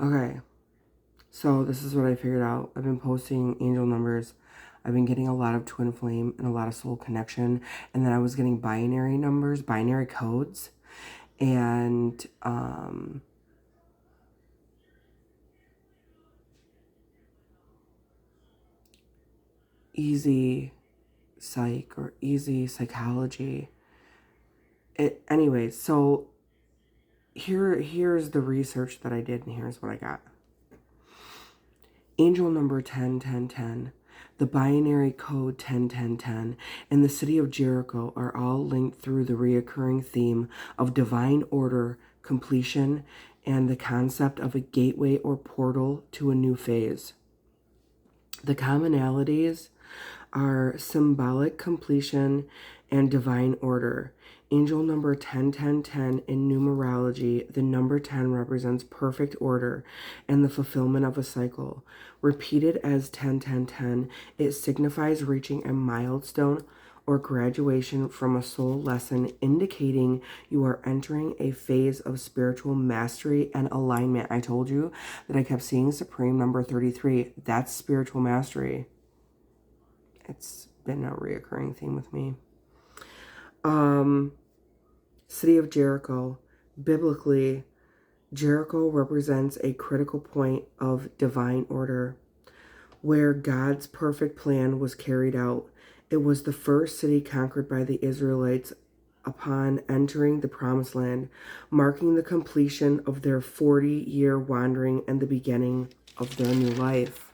Okay, so this is what I figured out. I've been posting angel numbers. I've been getting a lot of twin flame and a lot of soul connection. And then I was getting binary numbers, binary codes, and easy psych or easy psychology. Anyway, so here's the research that I did, and here's what I got. Angel number 101010, the binary code 101010, and the city of Jericho are all linked through the reoccurring theme of divine order, completion, and the concept of a gateway or portal to a new phase. The commonalities are symbolic completion and divine order. Angel number 101010 in numerology, the number 10 represents perfect order and the fulfillment of a cycle. Repeated as 101010, it signifies reaching a milestone or graduation from a soul lesson, indicating you are entering a phase of spiritual mastery and alignment. I told you that I kept seeing Supreme number 33. That's spiritual mastery. It's been a reoccurring theme with me. City of Jericho. Biblically, Jericho represents a critical point of divine order where God's perfect plan was carried out. It was the first city conquered by the Israelites upon entering the Promised Land, marking the completion of their 40-year wandering and the beginning of their new life.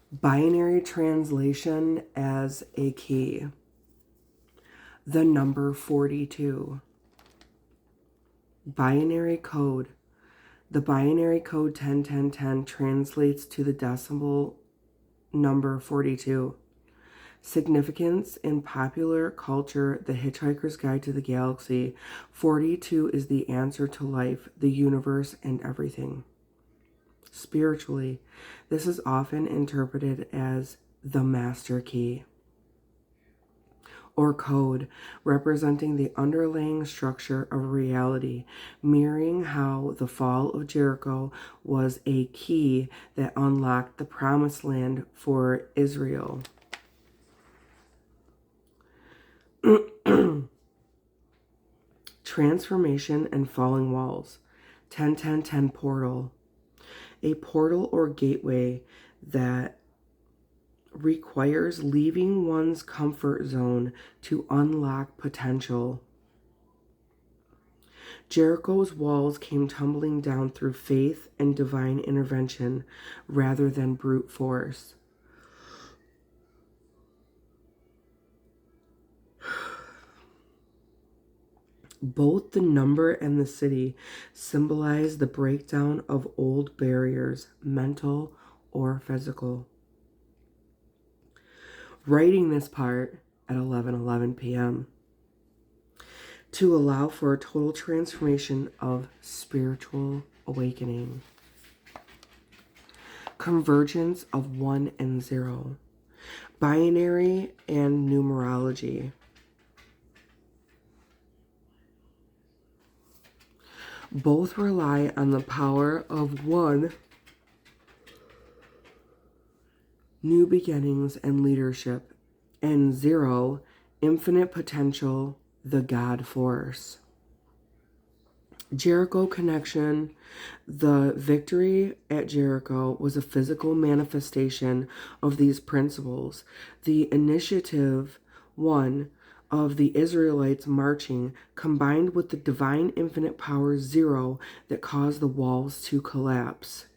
Binary translation as a key. The number 42. Binary code. The binary code 101010 translates to the decimal number 42. Significance in popular culture, The Hitchhiker's Guide to the Galaxy. 42 is the answer to life, the universe, and everything. Spiritually, this is often interpreted as the master key or code, representing the underlying structure of reality, mirroring how the fall of Jericho was a key that unlocked the promised land for Israel. Transformation and falling walls. 101010 portal. A portal or gateway that requires leaving one's comfort zone to unlock potential. Jericho's walls came tumbling down through faith and divine intervention rather than brute force. Both the number and the city symbolize the breakdown of old barriers, mental or physical. Writing this part at 11:11 p.m. to allow for a total transformation of spiritual awakening. Convergence of 1 and 0. Binary and numerology. Both rely on the power of 1, new beginnings and leadership, and 0, infinite potential, the God force. Jericho connection. The victory at Jericho was a physical manifestation of these principles. The initiative, 1, of the Israelites marching, combined with the divine infinite power, 0, that caused the walls to collapse.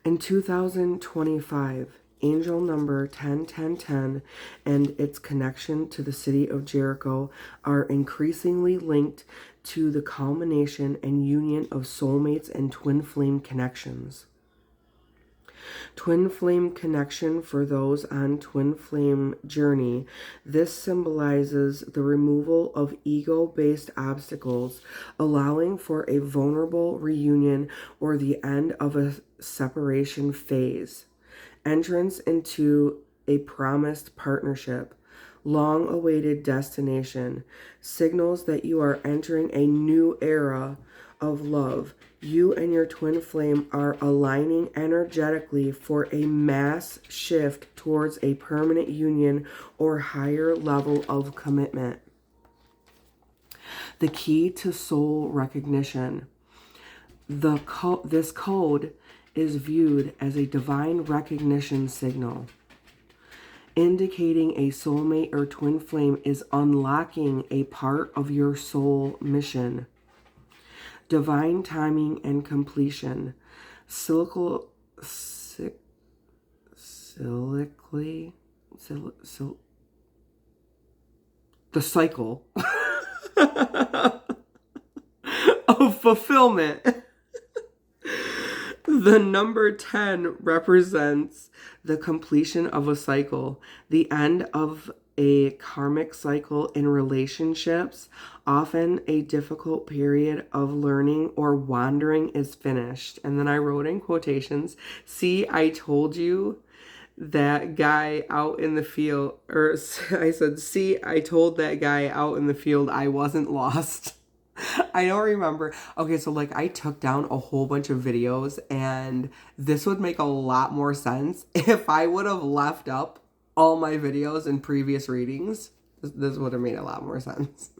In 2025, angel number 101010 and its connection to the city of Jericho are increasingly linked to the culmination and union of soulmates and twin flame connections. Twin flame connection for those on twin flame journey. This symbolizes the removal of ego-based obstacles, allowing for a vulnerable reunion or the end of a separation phase. Entrance into a promised partnership. long-awaited destination, signals that you are entering a new era of love. You and your twin flame are aligning energetically for a mass shift towards a permanent union or higher level of commitment. The key to soul recognition. This code is viewed as a divine recognition signal, indicating a soulmate or twin flame is unlocking a part of your soul mission. Divine timing and completion. The cycle of fulfillment. The number 10 represents the completion of a cycle, the end of a karmic cycle in relationships. Often a difficult period of learning or wandering is finished. And then I wrote in quotations, "See, I told you that guy out in the field," or I said, "See, I told that guy out in the field I wasn't lost." I don't remember. Okay, so like I took down a whole bunch of videos, and this would make a lot more sense if I would have left up all my videos and previous readings. This would have made a lot more sense.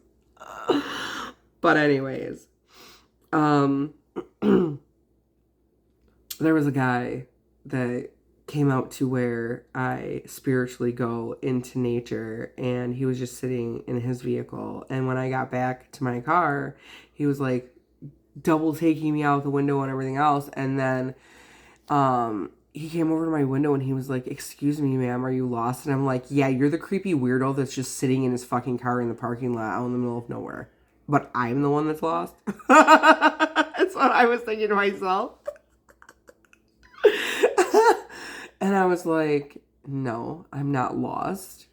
But anyways, there was a guy that came out to where I spiritually go into nature, and he was just sitting in his vehicle. And when I got back to my car, he was like double taking me out the window and everything else. And then he came over to my window and he was like, "Excuse me, ma'am, are you lost?" And I'm like, "Yeah, you're the creepy weirdo that's just sitting in his fucking car in the parking lot out in the middle of nowhere. But I'm the one that's lost." That's what I was thinking to myself. And I was like, "No, I'm not lost."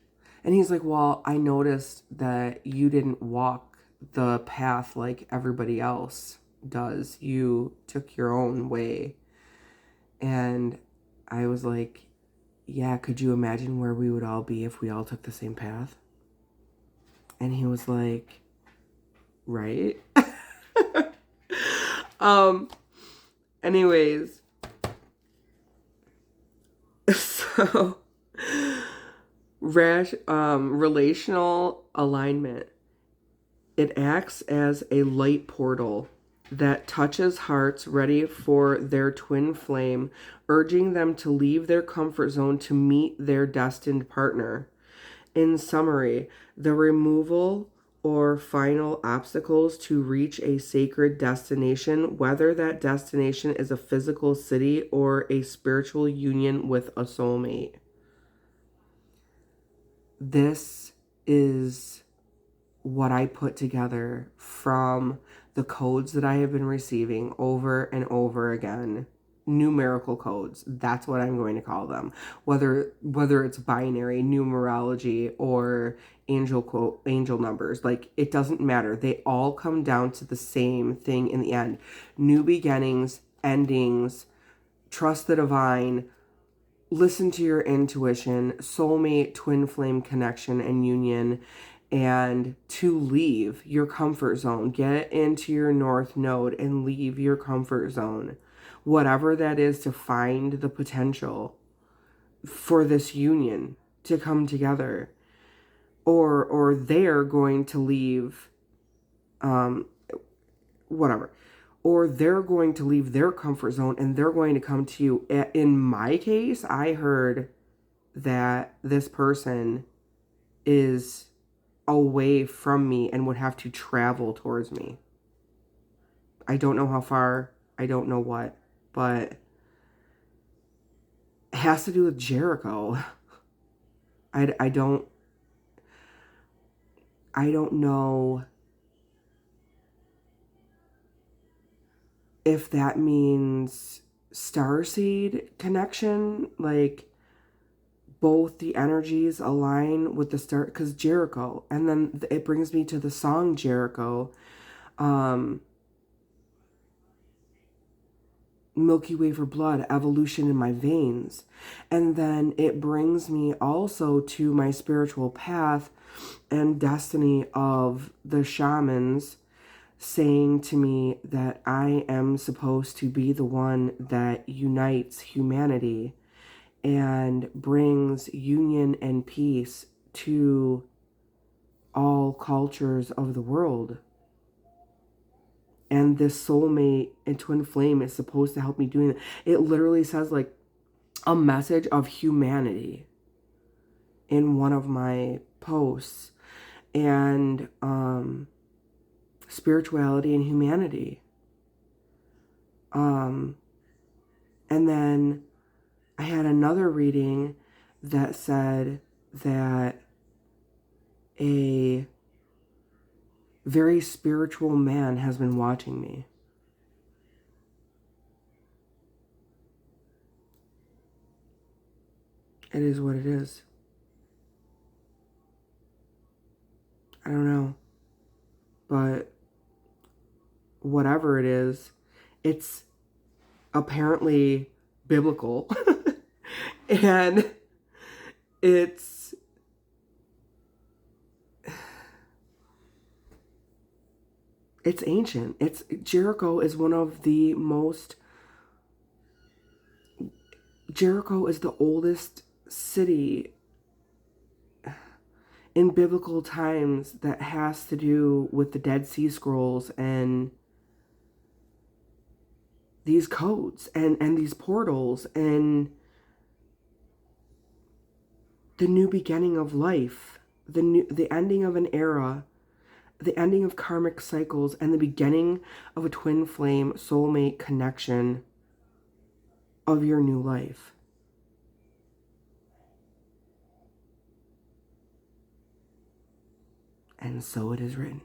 And he's like, "Well, I noticed that you didn't walk the path like everybody else does. You took your own way." And I was like, "Yeah, could you imagine where we would all be if we all took the same path?" And he was like, "Right?" Anyways, so relational alignment. It acts as a light portal that touches hearts ready for their twin flame, urging them to leave their comfort zone to meet their destined partner. In summary, the removal or final obstacles to reach a sacred destination, whether that destination is a physical city or a spiritual union with a soulmate. This is what I put together from the codes that I have been receiving over and over again. Numerical codes, that's what I'm going to call them. Whether it's binary, numerology, or angel numbers, like it doesn't matter. They all come down to the same thing in the end. New beginnings, endings, trust the divine, listen to your intuition, soulmate, twin flame connection and union, and to leave your comfort zone. Get into your north node and leave your comfort zone. Whatever that is, to find the potential for this union to come together. Or they're going to leave, whatever. Or they're going to leave their comfort zone and they're going to come to you. In my case, I heard that this person is away from me and would have to travel towards me. I don't know how far, I don't know what, but it has to do with Jericho. I don't know if that means starseed connection, like both the energies align with the star, because Jericho, and then it brings me to the song Jericho. Milky Way for blood, evolution in my veins. And then it brings me also to my spiritual path and destiny of the shamans saying to me that I am supposed to be the one that unites humanity and brings union and peace to all cultures of the world. And this soulmate and twin flame is supposed to help me doing it. It literally says like a message of humanity in one of my posts, and spirituality and humanity. And then I had another reading that said that a very spiritual man has been watching me. It is what it is. I don't know. But whatever it is, it's apparently biblical. And it's ancient. Jericho is one of the most, Jericho is the oldest city in biblical times that has to do with the Dead Sea Scrolls and these codes and these portals and the new beginning of life, the ending of an era, the ending of karmic cycles, and the beginning of a twin flame soulmate connection of your new life. And so it is written.